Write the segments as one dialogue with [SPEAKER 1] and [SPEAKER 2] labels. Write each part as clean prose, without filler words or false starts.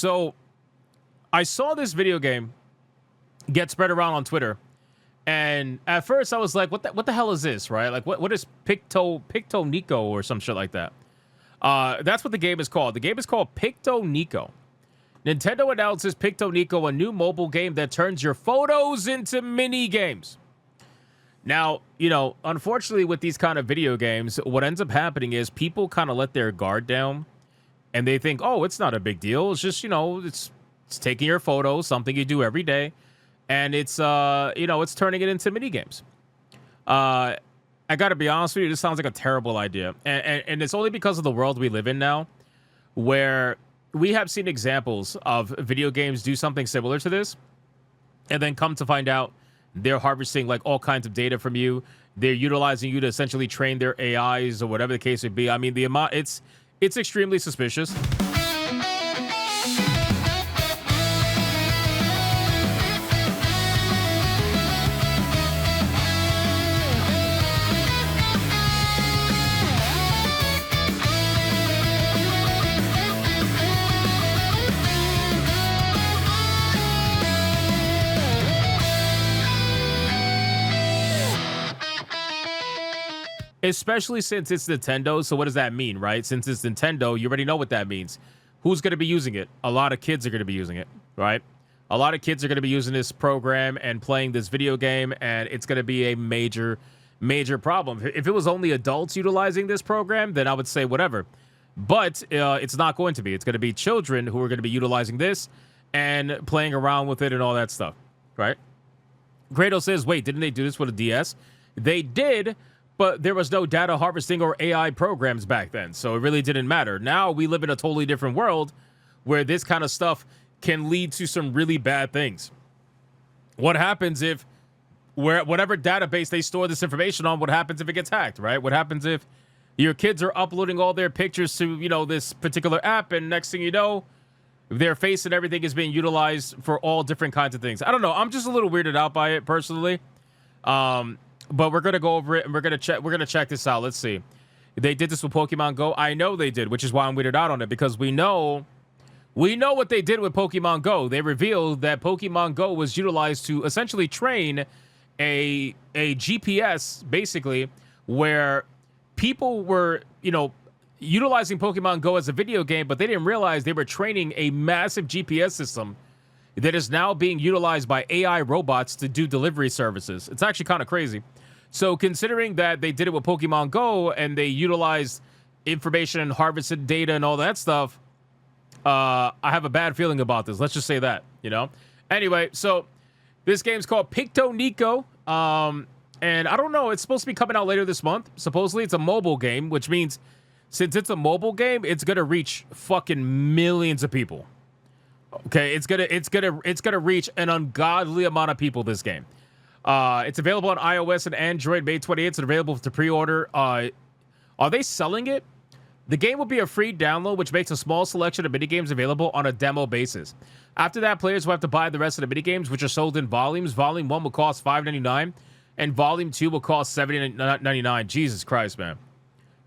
[SPEAKER 1] So I saw this video game get spread around on Twitter, and at first I was like, what the hell is this, right? Like, what is Picto Nico or some shit like that? That's what the game is called. The game is called Picto Nico. Nintendo announces Picto Nico, a new mobile game that turns your photos into mini games. Now, unfortunately with these kind of video games, what ends up happening is people kind of let their guard down and they think, oh, it's not a big deal. It's just, it's taking your photos, something you do every day, and it's turning it into mini games. I got to be honest with you, this sounds like a terrible idea. And it's only because of the world we live in now, where we have seen examples of video games do something similar to this, and then come to find out they're harvesting like all kinds of data from you. They're utilizing you to essentially train their AIs or whatever the case would be. I mean, it's extremely suspicious. Especially since it's Nintendo. So what does that mean, right? Since it's Nintendo, you already know what that means. Who's going to be using it? A lot of kids are going to be using it, right? A lot of kids are going to be using this program and playing this video game, and it's going to be a major, major problem. If it was only adults utilizing this program, then I would say whatever. But it's not going to be. It's going to be children who are going to be utilizing this and playing around with it and all that stuff, right? Grado says, wait, didn't they do this with a DS? They did, but there was no data harvesting or AI programs back then, so it really didn't matter. Now we live in a totally different world where this kind of stuff can lead to some really bad things. What happens if whatever database they store this information on, what happens if it gets hacked, right? What happens if your kids are uploading all their pictures to, this particular app, and next thing you know, their face and everything is being utilized for all different kinds of things. I don't know. I'm just a little weirded out by it personally. But we're going to go over it, and we're going to check this out. Let's see. They did this with Pokemon Go. I know they did, which is why I'm weirded out on it, because we know what they did with Pokemon Go. They revealed that Pokemon Go was utilized to essentially train a GPS, basically, where people were, utilizing Pokemon Go as a video game, but they didn't realize they were training a massive GPS system that is now being utilized by AI robots to do delivery services. It's actually kind of crazy. So considering that they did it with Pokemon Go and they utilized information and harvested data and all that stuff, I have a bad feeling about this. Let's just say that, Anyway, so this game's called Picto Nico. And I don't know, it's supposed to be coming out later this month. Supposedly it's a mobile game, which means since it's a mobile game, it's going to reach fucking millions of people. Okay, it's gonna reach an ungodly amount of people, this game. It's available on iOS and Android May 28th. It's available to pre-order. Are they selling it? The game will be a free download, which makes a small selection of minigames available on a demo basis. After that, players will have to buy the rest of the minigames, which are sold in volumes. Volume 1 will cost $5.99, and Volume 2 will cost $7.99. Jesus Christ, man.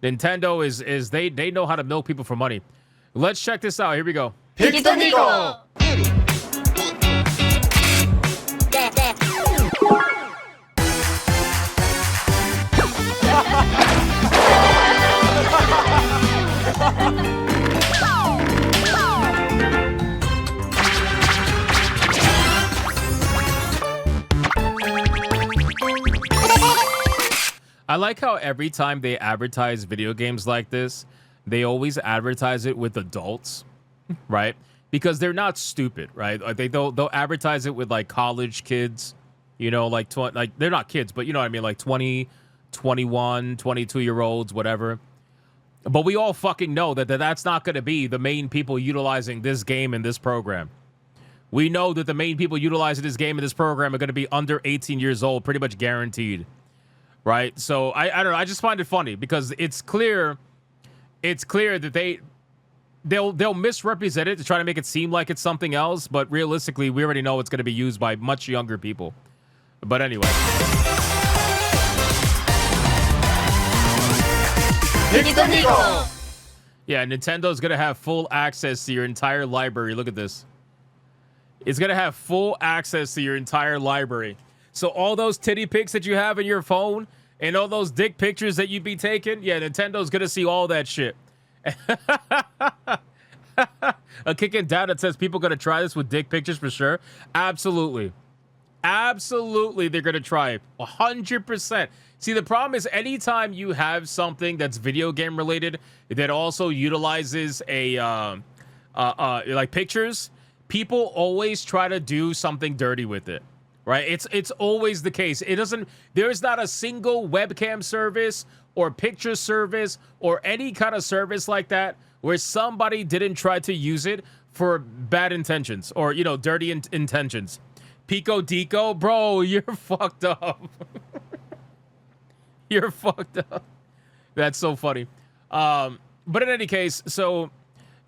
[SPEAKER 1] Nintendo is they know how to milk people for money. Let's check this out. Here we go.
[SPEAKER 2] Picto Nico!
[SPEAKER 1] I like how every time they advertise video games like this, they always advertise it with adults, right? Because they're not stupid, right? Like they'll advertise it with like college kids, like they're not kids, but you know what I mean, like 20, 21, 22-year-olds, whatever. But we all fucking know that that's not going to be the main people utilizing this game and this program. We know that the main people utilizing this game and this program are going to be under 18 years old, pretty much guaranteed, right? So I don't know. I just find it funny because it's clear that they'll misrepresent it to try to make it seem like it's something else, but realistically, we already know it's going to be used by much younger people. But anyway. Yeah, Nintendo's gonna have full access to your entire library. Look at this. It's gonna have full access to your entire library. So all those titty pics that you have in your phone and all those dick pictures that you'd be taking, yeah, Nintendo's gonna see all that shit. A kicking down that says people gonna try this with dick pictures for sure. Absolutely. Absolutely, they're gonna try it 100%. See, the problem is anytime you have something that's video game related that also utilizes a like pictures, people always try to do something dirty with it, right? It's always the case. It doesn't. There's not a single webcam service or picture service or any kind of service like that where somebody didn't try to use it for bad intentions or dirty intentions. Pico Deco, bro, you're fucked up. You're fucked up. That's so funny. But in any case, so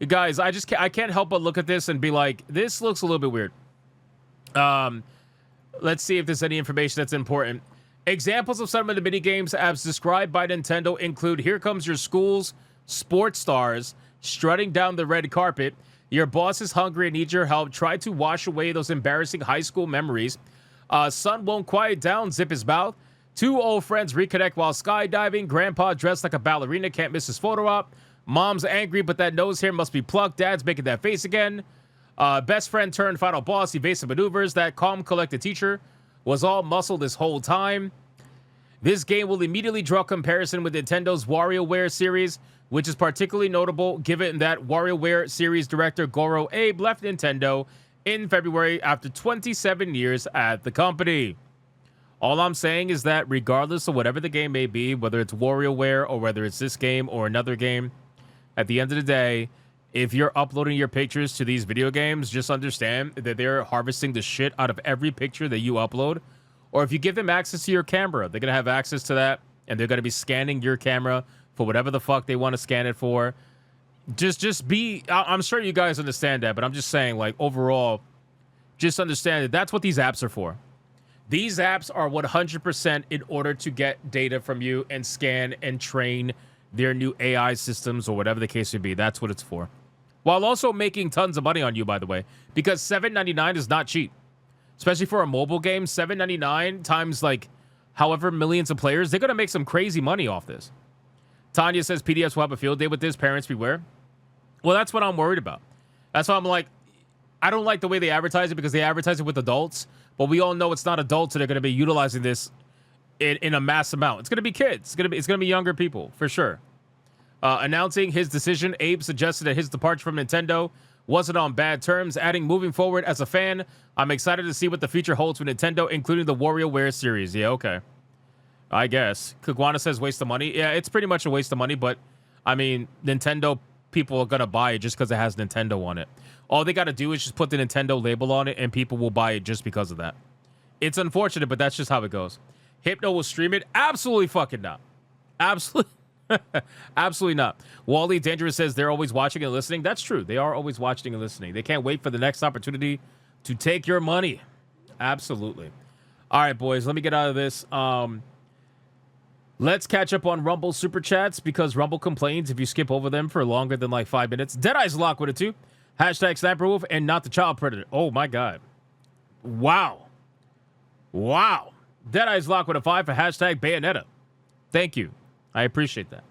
[SPEAKER 1] guys, I can't help but look at this and be like, this looks a little bit weird. Let's see if there's any information that's important. Examples of some of the mini games as described by Nintendo include Here Comes Your School's sports stars strutting down the red carpet. Your boss is hungry and needs your help. Try to wash away those embarrassing high school memories. Son won't quiet down. Zip his mouth. Two old friends reconnect while skydiving. Grandpa dressed like a ballerina can't miss his photo op. Mom's angry, but that nose hair must be plucked. Dad's making that face again. Best friend turned final boss. Evasive maneuvers. That calm, collected teacher was all muscle this whole time. This game will immediately draw comparison with Nintendo's WarioWare series, which is particularly notable given that WarioWare series director Goro Abe left Nintendo in February after 27 years at the company. All I'm saying is that regardless of whatever the game may be, whether it's WarioWare or whether it's this game or another game, at the end of the day, if you're uploading your pictures to these video games, just understand that they're harvesting the shit out of every picture that you upload. Or if you give them access to your camera, they're going to have access to that, and they're going to be scanning your camera for whatever the fuck they want to scan it for. Just be, I'm sure you guys understand that, but I'm just saying, like, overall, just understand that that's what these apps are for. These apps are 100% in order to get data from you and scan and train their new AI systems or whatever the case may be. That's what it's for. While also making tons of money on you, by the way, because $7.99 is not cheap. Especially for a mobile game, $7.99 times like however millions of players, they're going to make some crazy money off this. Tanya says PDFs will have a field day with this. Parents beware. Well, that's what I'm worried about. That's why I'm like, I don't like the way they advertise it because they advertise it with adults, but we all know it's not adults that are going to be utilizing this in a mass amount. It's going to be kids. It's going to be younger people for sure. Announcing his decision, Abe suggested that his departure from Nintendo wasn't on bad terms, adding, moving forward as a fan, I'm excited to see what the future holds for Nintendo, including the WarioWare series. Yeah, okay. I guess. Kiguana says waste of money. Yeah, it's pretty much a waste of money, but, I mean, Nintendo people are going to buy it just because it has Nintendo on it. All they got to do is just put the Nintendo label on it, and people will buy it just because of that. It's unfortunate, but that's just how it goes. Hypno will stream it? Absolutely fucking not. Absolutely. Absolutely not. Wally Dangerous says they're always watching and listening. That's true. They are always watching and listening. They can't wait for the next opportunity to take your money. Absolutely. All right, boys, let me get out of this. Let's catch up on Rumble Super Chats because Rumble complains if you skip over them for longer than like 5 minutes. Deadeye's lock with it too. Hashtag Sniper Wolf and not the child predator. Oh my God. Wow. Wow. Deadeye's lock with a 5 for hashtag Bayonetta. Thank you. I appreciate that.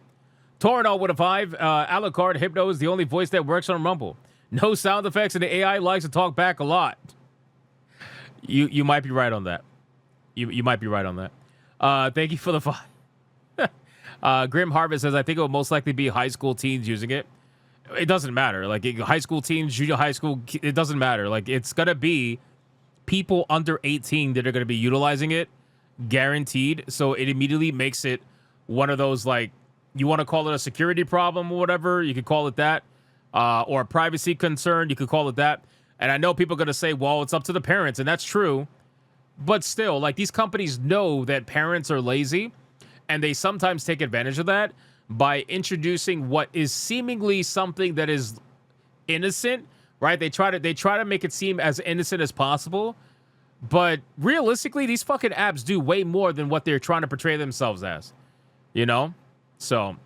[SPEAKER 1] Torino with a 5. Alucard Hypno is the only voice that works on Rumble. No sound effects, and the AI likes to talk back a lot. You might be right on that. You might be right on that. Thank you for the 5. Grim Harvest says, I think it will most likely be high school teens using it. It doesn't matter. Like, high school teens, junior high school, it doesn't matter. Like, it's going to be people under 18 that are going to be utilizing it, guaranteed. So it immediately makes it one of those, like, you want to call it a security problem or whatever, you could call it that, or a privacy concern, you could call it that. And I know people are going to say, well, it's up to the parents, and that's true. But still, like, these companies know that parents are lazy, and they sometimes take advantage of that by introducing what is seemingly something that is innocent, right? They try to make it seem as innocent as possible. But realistically, these fucking apps do way more than what they're trying to portray themselves as. You know? So